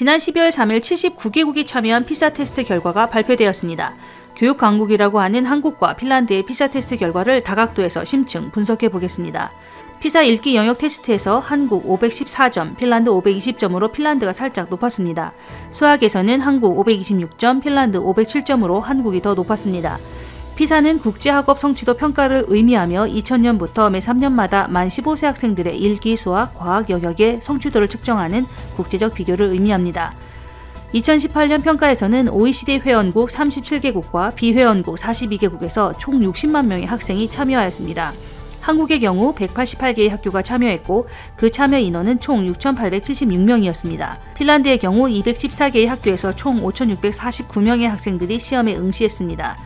지난 12월 3일 79개국이 참여한 피사 테스트 결과가 발표되었습니다. 교육 강국이라고 하는 한국과 핀란드의 피사 테스트 결과를 다각도에서 심층 분석해 보겠습니다. 피사 읽기 영역 테스트에서 한국 514점, 핀란드 520점으로 핀란드가 살짝 높았습니다. 수학에서는 한국 526점, 핀란드 507점으로 한국이 더 높았습니다. 피사는 국제학업 성취도 평가를 의미하며 2000년부터 매 3년마다 만 15세 학생들의 일기, 수학, 과학 영역의 성취도를 측정하는 국제적 비교를 의미합니다. 2018년 평가에서는 OECD 회원국 37개국과 비회원국 42개국에서 총 60만 명의 학생이 참여하였습니다. 한국의 경우 188개의 학교가 참여했고 그 참여 인원은 총 6,876명이었습니다. 핀란드의 경우 214개의 학교에서 총 5,649명의 학생들이 시험에 응시했습니다.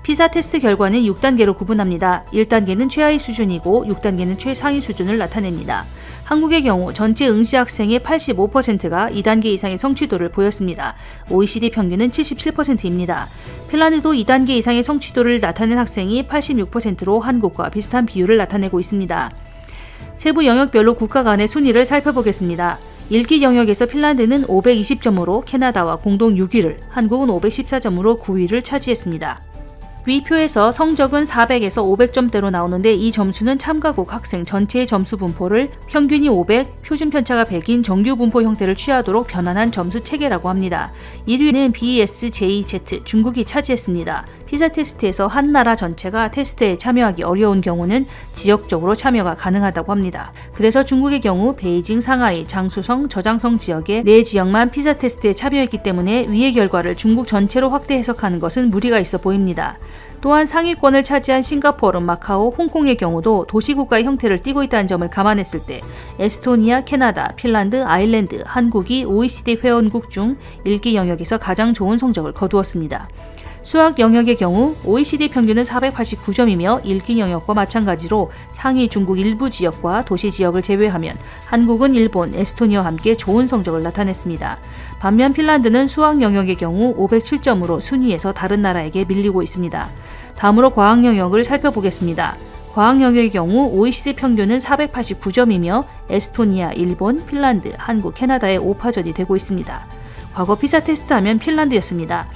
피사 테스트 결과는 6단계로 구분합니다. 1단계는 최하위 수준이고 6단계는 최상위 수준을 나타냅니다. 한국의 경우 전체 응시 학생의 85%가 2단계 이상의 성취도를 보였습니다. OECD 평균은 77%입니다. 핀란드도 2단계 이상의 성취도를 나타낸 학생이 86%로 한국과 비슷한 비율을 나타내고 있습니다. 세부 영역별로 국가 간의 순위를 살펴보겠습니다. 읽기 영역에서 핀란드는 520점으로 캐나다와 공동 6위를, 한국은 514점으로 9위를 차지했습니다. 위 표에서 성적은 400에서 500점대로 나오는데 이 점수는 참가국 학생 전체의 점수 분포를 평균이 500, 표준 편차가 100인 정규 분포 형태를 취하도록 변환한 점수 체계라고 합니다. 1위는 BSJZ 중국이 차지했습니다. 피사 테스트에서 한 나라 전체가 테스트에 참여하기 어려운 경우는 지역적으로 참여가 가능하다고 합니다. 그래서 중국의 경우 베이징, 상하이, 장수성, 저장성 지역의 4지역만 피사 테스트에 참여했기 때문에 위의 결과를 중국 전체로 확대 해석하는 것은 무리가 있어 보입니다. 또한 상위권을 차지한 싱가포르, 마카오, 홍콩의 경우도 도시국가의 형태를 띠고 있다는 점을 감안했을 때 에스토니아, 캐나다, 핀란드, 아일랜드, 한국이 OECD 회원국 중 읽기 영역에서 가장 좋은 성적을 거두었습니다. 수학 영역의 경우 OECD 평균은 489점이며 읽기 영역과 마찬가지로 상위 중국 일부 지역과 도시 지역을 제외하면 한국은 일본, 에스토니아와 함께 좋은 성적을 나타냈습니다. 반면 핀란드는 수학 영역의 경우 507점으로 순위에서 다른 나라에게 밀리고 있습니다. 다음으로 과학 영역을 살펴보겠습니다. 과학 영역의 경우 OECD 평균은 489점이며 에스토니아, 일본, 핀란드, 한국, 캐나다의 5파전이 되고 있습니다. 과거 피사 테스트하면 핀란드였습니다.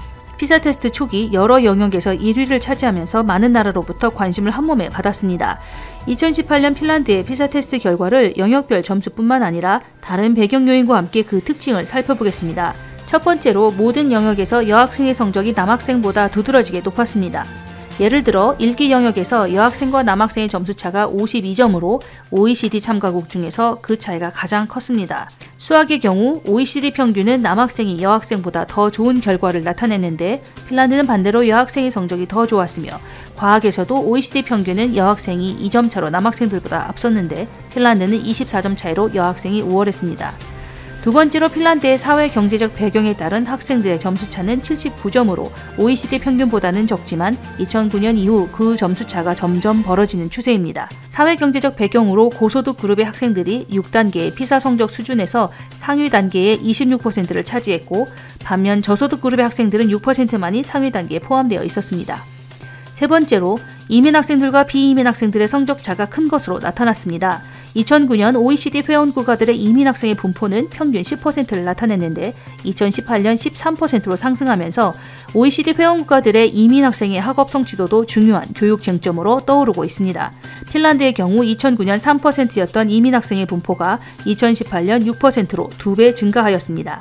피사 테스트 초기 여러 영역에서 1위를 차지하면서 많은 나라로부터 관심을 한몸에 받았습니다. 2018년 핀란드의 피사 테스트 결과를 영역별 점수뿐만 아니라 다른 배경 요인과 함께 그 특징을 살펴보겠습니다. 첫 번째로 모든 영역에서 여학생의 성적이 남학생보다 두드러지게 높았습니다. 예를 들어 읽기 영역에서 여학생과 남학생의 점수차가 52점으로 OECD 참가국 중에서 그 차이가 가장 컸습니다. 수학의 경우 OECD 평균은 남학생이 여학생보다 더 좋은 결과를 나타냈는데 핀란드는 반대로 여학생의 성적이 더 좋았으며 과학에서도 OECD 평균은 여학생이 2점 차로 남학생들보다 앞섰는데 핀란드는 24점 차이로 여학생이 우월했습니다. 두 번째로 핀란드의 사회 경제적 배경에 따른 학생들의 점수차는 79점으로 OECD 평균보다는 적지만 2009년 이후 그 점수차가 점점 벌어지는 추세입니다. 사회 경제적 배경으로 고소득 그룹의 학생들이 6단계의 피사 성적 수준에서 상위 단계의 26%를 차지했고 반면 저소득 그룹의 학생들은 6%만이 상위 단계에 포함되어 있었습니다. 세 번째로 이민 학생들과 비이민 학생들의 성적 차가 큰 것으로 나타났습니다. 2009년 OECD 회원 국가들의 이민 학생의 분포는 평균 10%를 나타냈는데 2018년 13%로 상승하면서 OECD 회원 국가들의 이민 학생의 학업 성취도도 중요한 교육 쟁점으로 떠오르고 있습니다. 핀란드의 경우 2009년 3%였던 이민 학생의 분포가 2018년 6%로 2배 증가하였습니다.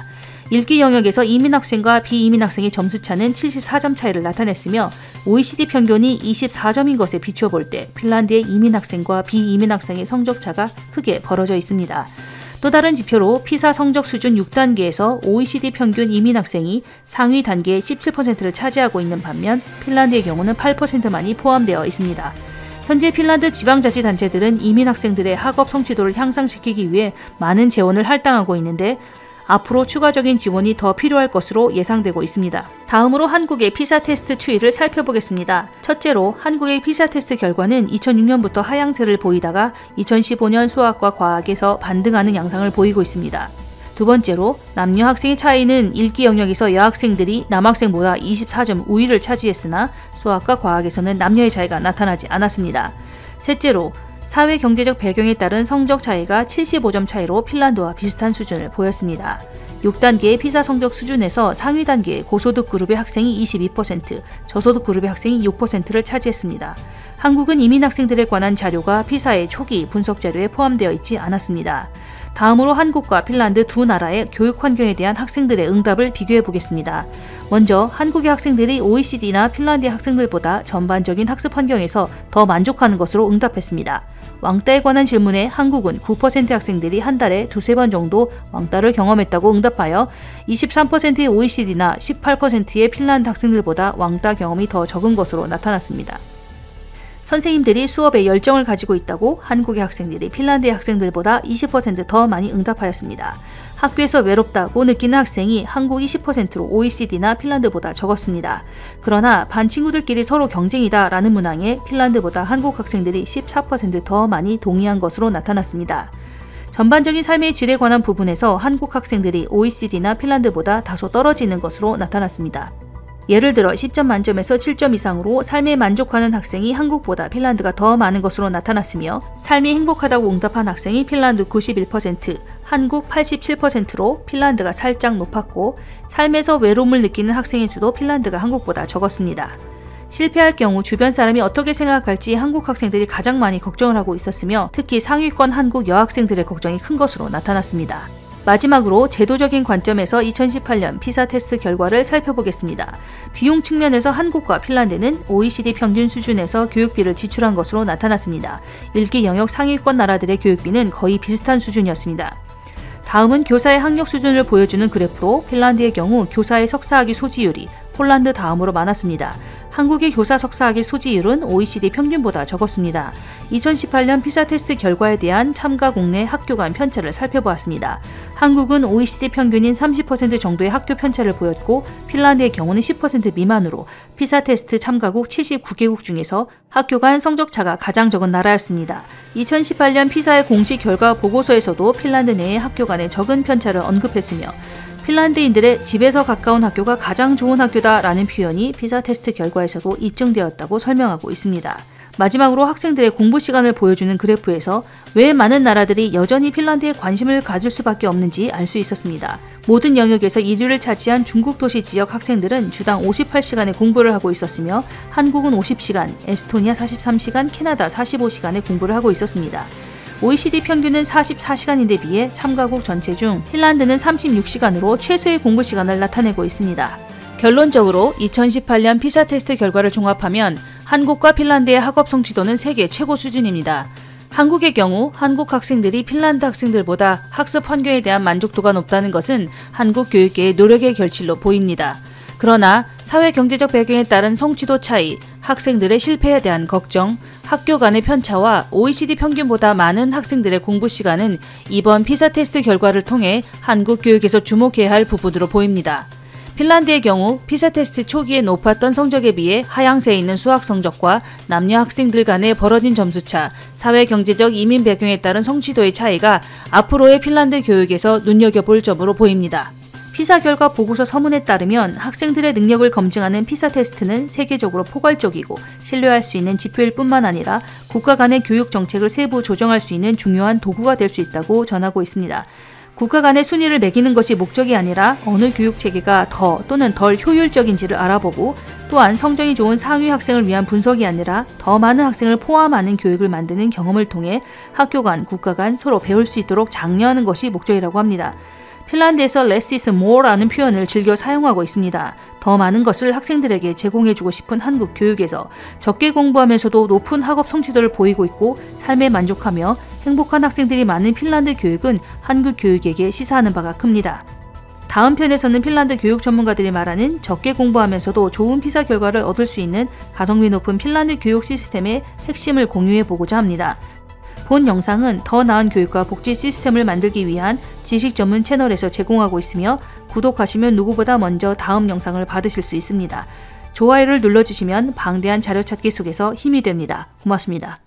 읽기 영역에서 이민 학생과 비이민 학생의 점수차는 74점 차이를 나타냈으며 OECD 평균이 24점인 것에 비추어 볼 때 핀란드의 이민 학생과 비이민 학생의 성적차가 크게 벌어져 있습니다. 또 다른 지표로 피사 성적 수준 6단계에서 OECD 평균 이민 학생이 상위 단계의 17%를 차지하고 있는 반면 핀란드의 경우는 8%만이 포함되어 있습니다. 현재 핀란드 지방자치단체들은 이민 학생들의 학업 성취도를 향상시키기 위해 많은 재원을 할당하고 있는데 앞으로 추가적인 지원이 더 필요할 것으로 예상되고 있습니다. 다음으로 한국의 피사 테스트 추이를 살펴보겠습니다. 첫째로 한국의 피사 테스트 결과는 2006년부터 하향세를 보이다가 2015년 수학과 과학에서 반등하는 양상을 보이고 있습니다. 두 번째로 남녀 학생의 차이는 읽기 영역에서 여학생들이 남학생보다 24점 우위를 차지했으나 수학과 과학에서는 남녀의 차이가 나타나지 않았습니다. 셋째로 사회 경제적 배경에 따른 성적 차이가 75점 차이로 핀란드와 비슷한 수준을 보였습니다. 6단계의 피사 성적 수준에서 상위 단계의 고소득 그룹의 학생이 22%, 저소득 그룹의 학생이 6%를 차지했습니다. 한국은 이민 학생들에 관한 자료가 피사의 초기 분석 자료에 포함되어 있지 않았습니다. 다음으로 한국과 핀란드 두 나라의 교육 환경에 대한 학생들의 응답을 비교해 보겠습니다. 먼저 한국의 학생들이 OECD나 핀란드의 학생들보다 전반적인 학습 환경에서 더 만족하는 것으로 응답했습니다. 왕따에 관한 질문에 한국은 9%의 학생들이 한 달에 두세 번 정도 왕따를 경험했다고 응답하여 23%의 OECD나 18%의 핀란드 학생들보다 왕따 경험이 더 적은 것으로 나타났습니다. 선생님들이 수업에 열정을 가지고 있다고 한국의 학생들이 핀란드의 학생들보다 20% 더 많이 응답하였습니다. 학교에서 외롭다고 느끼는 학생이 한국 20%로 OECD나 핀란드보다 적었습니다. 그러나 반 친구들끼리 서로 경쟁이다 라는 문항에 핀란드보다 한국 학생들이 14% 더 많이 동의한 것으로 나타났습니다. 전반적인 삶의 질에 관한 부분에서 한국 학생들이 OECD나 핀란드보다 다소 떨어지는 것으로 나타났습니다. 예를 들어 10점 만점에서 7점 이상으로 삶에 만족하는 학생이 한국보다 핀란드가 더 많은 것으로 나타났으며 삶이 행복하다고 응답한 학생이 핀란드 91%, 한국 87%로 핀란드가 살짝 높았고 삶에서 외로움을 느끼는 학생의 수도 핀란드가 한국보다 적었습니다. 실패할 경우 주변 사람이 어떻게 생각할지 한국 학생들이 가장 많이 걱정을 하고 있었으며 특히 상위권 한국 여학생들의 걱정이 큰 것으로 나타났습니다. 마지막으로 제도적인 관점에서 2018년 피사 테스트 결과를 살펴보겠습니다. 비용 측면에서 한국과 핀란드는 OECD 평균 수준에서 교육비를 지출한 것으로 나타났습니다. 일기 영역 상위권 나라들의 교육비는 거의 비슷한 수준이었습니다. 다음은 교사의 학력 수준을 보여주는 그래프로 핀란드의 경우 교사의 석사학위 소지율이 폴란드 다음으로 많았습니다. 한국의 교사 석사학위 소지율은 OECD 평균보다 적었습니다. 2018년 피사 테스트 결과에 대한 참가 국내 학교 간 편차를 살펴보았습니다. 한국은 OECD 평균인 30% 정도의 학교 편차를 보였고 핀란드의 경우는 10% 미만으로 피사 테스트 참가국 79개국 중에서 학교 간 성적차가 가장 적은 나라였습니다. 2018년 피사의 공식 결과 보고서에서도 핀란드 내의 학교 간의 적은 편차를 언급했으며 핀란드인들의 집에서 가까운 학교가 가장 좋은 학교다라는 표현이 피사 테스트 결과에서도 입증되었다고 설명하고 있습니다. 마지막으로 학생들의 공부 시간을 보여주는 그래프에서 왜 많은 나라들이 여전히 핀란드에 관심을 가질 수밖에 없는지 알 수 있었습니다. 모든 영역에서 1위를 차지한 중국 도시 지역 학생들은 주당 58시간의 공부를 하고 있었으며 한국은 50시간, 에스토니아 43시간, 캐나다 45시간의 공부를 하고 있었습니다. OECD 평균은 44시간인데 비해 참가국 전체 중 핀란드는 36시간으로 최소의 공부 시간을 나타내고 있습니다. 결론적으로 2018년 피사 테스트 결과를 종합하면 한국과 핀란드의 학업 성취도는 세계 최고 수준입니다. 한국의 경우 한국 학생들이 핀란드 학생들보다 학습 환경에 대한 만족도가 높다는 것은 한국 교육계의 노력의 결실로 보입니다. 그러나 사회 경제적 배경에 따른 성취도 차이, 학생들의 실패에 대한 걱정, 학교 간의 편차와 OECD 평균보다 많은 학생들의 공부 시간은 이번 피사 테스트 결과를 통해 한국 교육에서 주목해야 할 부분으로 보입니다. 핀란드의 경우 피사 테스트 초기에 높았던 성적에 비해 하향세에 있는 수학 성적과 남녀 학생들 간의 벌어진 점수차, 사회 경제적 이민 배경에 따른 성취도의 차이가 앞으로의 핀란드 교육에서 눈여겨볼 점으로 보입니다. 피사 결과 보고서 서문에 따르면 학생들의 능력을 검증하는 피사 테스트는 세계적으로 포괄적이고 신뢰할 수 있는 지표일 뿐만 아니라 국가 간의 교육 정책을 세부 조정할 수 있는 중요한 도구가 될 수 있다고 전하고 있습니다. 국가 간의 순위를 매기는 것이 목적이 아니라 어느 교육 체계가 더 또는 덜 효율적인지를 알아보고 또한 성적이 좋은 상위 학생을 위한 분석이 아니라 더 많은 학생을 포함하는 교육을 만드는 경험을 통해 학교 간, 국가 간 서로 배울 수 있도록 장려하는 것이 목적이라고 합니다. 핀란드에서 less is more라는 표현을 즐겨 사용하고 있습니다. 더 많은 것을 학생들에게 제공해주고 싶은 한국 교육에서 적게 공부하면서도 높은 학업 성취도를 보이고 있고 삶에 만족하며 행복한 학생들이 많은 핀란드 교육은 한국 교육에게 시사하는 바가 큽니다. 다음 편에서는 핀란드 교육 전문가들이 말하는 적게 공부하면서도 좋은 피사 결과를 얻을 수 있는 가성비 높은 핀란드 교육 시스템의 핵심을 공유해보고자 합니다. 본 영상은 더 나은 교육과 복지 시스템을 만들기 위한 지식 전문 채널에서 제공하고 있으며 구독하시면 누구보다 먼저 다음 영상을 받으실 수 있습니다. 좋아요를 눌러주시면 방대한 자료 찾기 속에서 힘이 됩니다. 고맙습니다.